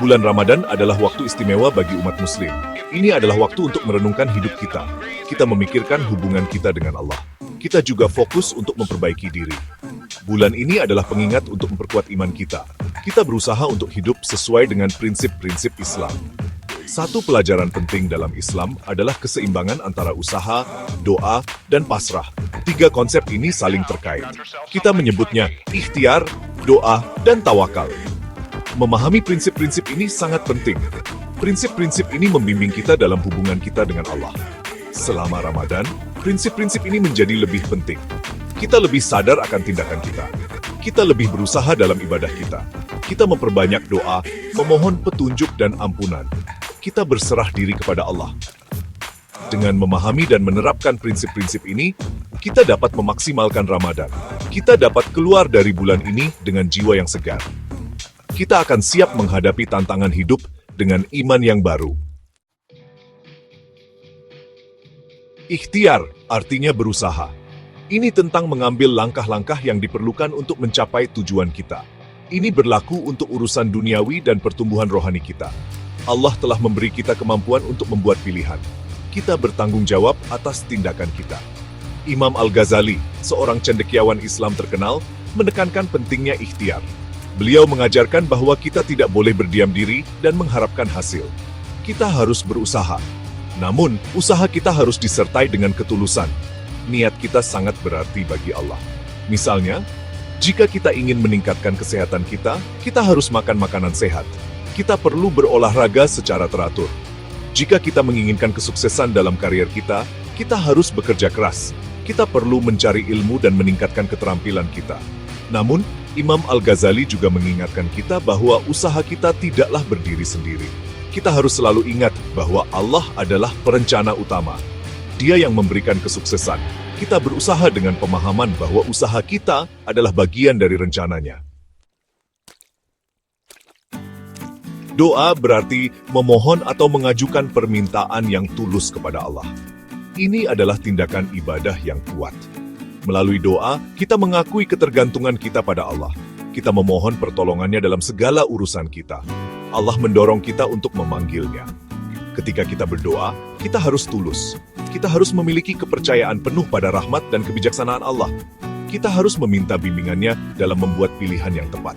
Bulan Ramadan adalah waktu istimewa bagi umat muslim. Ini adalah waktu untuk merenungkan hidup kita. Kita memikirkan hubungan kita dengan Allah. Kita juga fokus untuk memperbaiki diri. Bulan ini adalah pengingat untuk memperkuat iman kita. Kita berusaha untuk hidup sesuai dengan prinsip-prinsip Islam. Satu pelajaran penting dalam Islam adalah keseimbangan antara usaha, doa, dan pasrah. Tiga konsep ini saling terkait. Kita menyebutnya ikhtiar, doa, dan tawakal. Memahami prinsip-prinsip ini sangat penting. Prinsip-prinsip ini membimbing kita dalam hubungan kita dengan Allah. Selama Ramadan, prinsip-prinsip ini menjadi lebih penting. Kita lebih sadar akan tindakan kita. Kita lebih berusaha dalam ibadah kita. Kita memperbanyak doa, memohon petunjuk dan ampunan. Kita berserah diri kepada Allah. Dengan memahami dan menerapkan prinsip-prinsip ini, kita dapat memaksimalkan Ramadan. Kita dapat keluar dari bulan ini dengan jiwa yang segar. Kita akan siap menghadapi tantangan hidup dengan iman yang baru. Ikhtiar artinya berusaha. Ini tentang mengambil langkah-langkah yang diperlukan untuk mencapai tujuan kita. Ini berlaku untuk urusan duniawi dan pertumbuhan rohani kita. Allah telah memberi kita kemampuan untuk membuat pilihan. Kita bertanggung jawab atas tindakan kita. Imam Al-Ghazali, seorang cendekiawan Islam terkenal, menekankan pentingnya ikhtiar. Beliau mengajarkan bahwa kita tidak boleh berdiam diri dan mengharapkan hasil. Kita harus berusaha. Namun, usaha kita harus disertai dengan ketulusan. Niat kita sangat berarti bagi Allah. Misalnya, jika kita ingin meningkatkan kesehatan kita, kita harus makan makanan sehat. Kita perlu berolahraga secara teratur. Jika kita menginginkan kesuksesan dalam karier kita, kita harus bekerja keras. Kita perlu mencari ilmu dan meningkatkan keterampilan kita. Namun, Imam Al-Ghazali juga mengingatkan kita bahwa usaha kita tidaklah berdiri sendiri. Kita harus selalu ingat bahwa Allah adalah perencana utama. Dia yang memberikan kesuksesan. Kita berusaha dengan pemahaman bahwa usaha kita adalah bagian dari rencananya. Doa berarti memohon atau mengajukan permintaan yang tulus kepada Allah. Ini adalah tindakan ibadah yang kuat. Melalui doa, kita mengakui ketergantungan kita pada Allah. Kita memohon pertolongannya dalam segala urusan kita. Allah mendorong kita untuk memanggilnya. Ketika kita berdoa, kita harus tulus. Kita harus memiliki kepercayaan penuh pada rahmat dan kebijaksanaan Allah. Kita harus meminta bimbingannya dalam membuat pilihan yang tepat.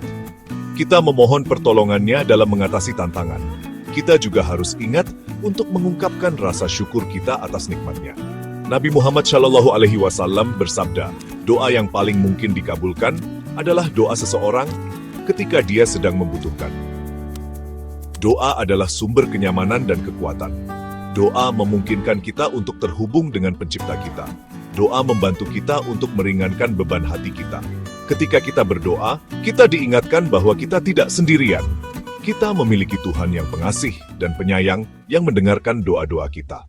Kita memohon pertolongannya dalam mengatasi tantangan. Kita juga harus ingat untuk mengungkapkan rasa syukur kita atas nikmatnya. Nabi Muhammad SAW bersabda, doa yang paling mungkin dikabulkan adalah doa seseorang ketika dia sedang membutuhkan. Doa adalah sumber kenyamanan dan kekuatan. Doa memungkinkan kita untuk terhubung dengan pencipta kita. Doa membantu kita untuk meringankan beban hati kita. Ketika kita berdoa, kita diingatkan bahwa kita tidak sendirian. Kita memiliki Tuhan yang pengasih dan penyayang yang mendengarkan doa-doa kita.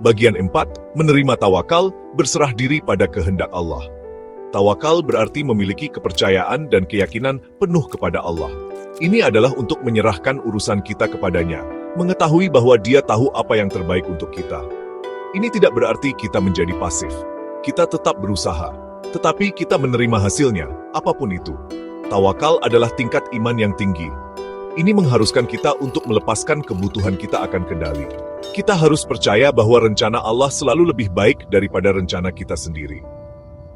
Bagian 4, menerima tawakal, berserah diri pada kehendak Allah. Tawakal berarti memiliki kepercayaan dan keyakinan penuh kepada Allah. Ini adalah untuk menyerahkan urusan kita kepadanya, mengetahui bahwa Dia tahu apa yang terbaik untuk kita. Ini tidak berarti kita menjadi pasif. Kita tetap berusaha, tetapi kita menerima hasilnya, apapun itu. Tawakal adalah tingkat iman yang tinggi. Ini mengharuskan kita untuk melepaskan kebutuhan kita akan kendali. Kita harus percaya bahwa rencana Allah selalu lebih baik daripada rencana kita sendiri.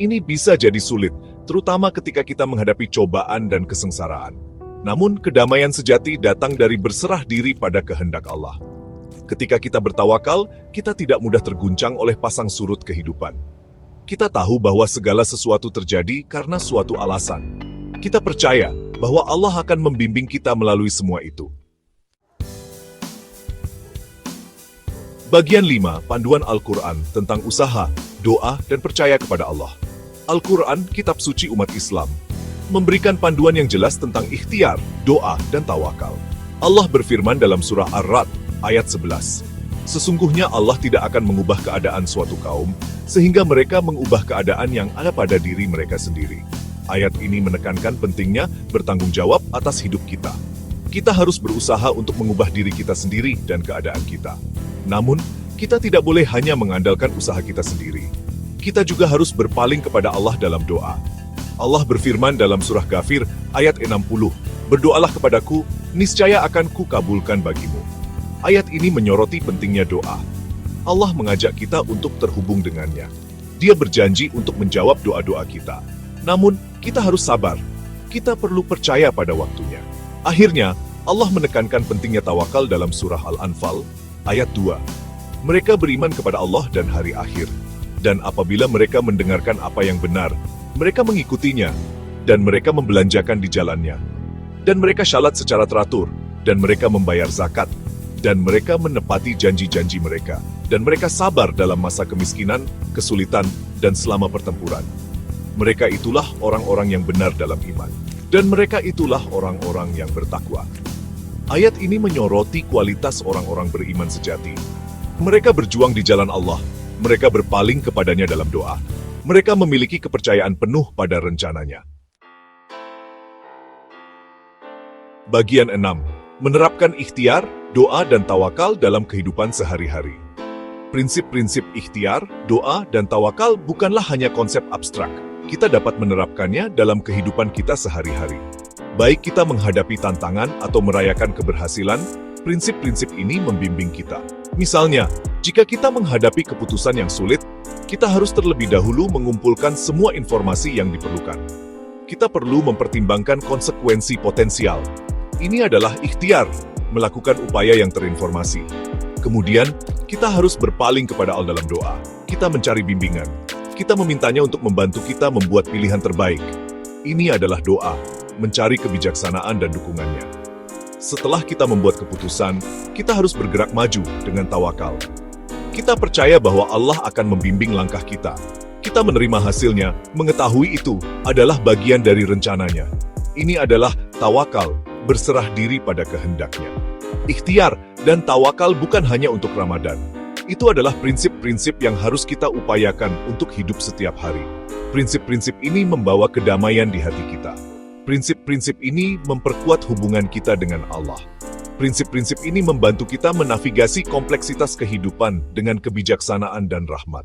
Ini bisa jadi sulit, terutama ketika kita menghadapi cobaan dan kesengsaraan. Namun, kedamaian sejati datang dari berserah diri pada kehendak Allah. Ketika kita bertawakal, kita tidak mudah terguncang oleh pasang surut kehidupan. Kita tahu bahwa segala sesuatu terjadi karena suatu alasan. Kita percaya bahwa Allah akan membimbing kita melalui semua itu. Bagian 5, panduan Al-Quran tentang usaha, doa, dan percaya kepada Allah. Al-Quran, kitab suci umat Islam, memberikan panduan yang jelas tentang ikhtiar, doa, dan tawakal. Allah berfirman dalam surah Ar-Ra'd, ayat 11. Sesungguhnya Allah tidak akan mengubah keadaan suatu kaum, sehingga mereka mengubah keadaan yang ada pada diri mereka sendiri. Ayat ini menekankan pentingnya bertanggung jawab atas hidup kita. Kita harus berusaha untuk mengubah diri kita sendiri dan keadaan kita. Namun, kita tidak boleh hanya mengandalkan usaha kita sendiri. Kita juga harus berpaling kepada Allah dalam doa. Allah berfirman dalam surah Ghafir Ayat 60, berdoalah kepadaku, niscaya akan kukabulkan bagimu. Ayat ini menyoroti pentingnya doa. Allah mengajak kita untuk terhubung dengannya. Dia berjanji untuk menjawab doa-doa kita. Namun, kita harus sabar. Kita perlu percaya pada waktunya. Akhirnya, Allah menekankan pentingnya tawakal dalam surah Al-Anfal, ayat 2. Mereka beriman kepada Allah dan hari akhir. Dan apabila mereka mendengarkan apa yang benar, mereka mengikutinya, dan mereka membelanjakan di jalannya. Dan mereka syalat secara teratur, dan mereka membayar zakat, dan mereka menepati janji-janji mereka, dan mereka sabar dalam masa kemiskinan, kesulitan, dan selama pertempuran. Mereka itulah orang-orang yang benar dalam iman, dan mereka itulah orang-orang yang bertakwa. Ayat ini menyoroti kualitas orang-orang beriman sejati. Mereka berjuang di jalan Allah, mereka berpaling kepadanya dalam doa. Mereka memiliki kepercayaan penuh pada rencananya. Bagian 6. Menerapkan ikhtiar, doa, dan tawakal dalam kehidupan sehari-hari. Prinsip-prinsip ikhtiar, doa, dan tawakal bukanlah hanya konsep abstrak. Kita dapat menerapkannya dalam kehidupan kita sehari-hari. Baik kita menghadapi tantangan atau merayakan keberhasilan, prinsip-prinsip ini membimbing kita. Misalnya, jika kita menghadapi keputusan yang sulit, kita harus terlebih dahulu mengumpulkan semua informasi yang diperlukan. Kita perlu mempertimbangkan konsekuensi potensial. Ini adalah ikhtiar, melakukan upaya yang terinformasi. Kemudian, kita harus berpaling kepada Allah dalam doa. Kita mencari bimbingan. Kita memintanya untuk membantu kita membuat pilihan terbaik. Ini adalah doa, mencari kebijaksanaan dan dukungannya. Setelah kita membuat keputusan, kita harus bergerak maju dengan tawakal. Kita percaya bahwa Allah akan membimbing langkah kita. Kita menerima hasilnya, mengetahui itu adalah bagian dari rencananya. Ini adalah tawakal, berserah diri pada kehendaknya. Ikhtiar dan tawakal bukan hanya untuk Ramadan. Itu adalah prinsip-prinsip yang harus kita upayakan untuk hidup setiap hari. Prinsip-prinsip ini membawa kedamaian di hati kita. Prinsip-prinsip ini memperkuat hubungan kita dengan Allah. Prinsip-prinsip ini membantu kita menavigasi kompleksitas kehidupan dengan kebijaksanaan dan rahmat.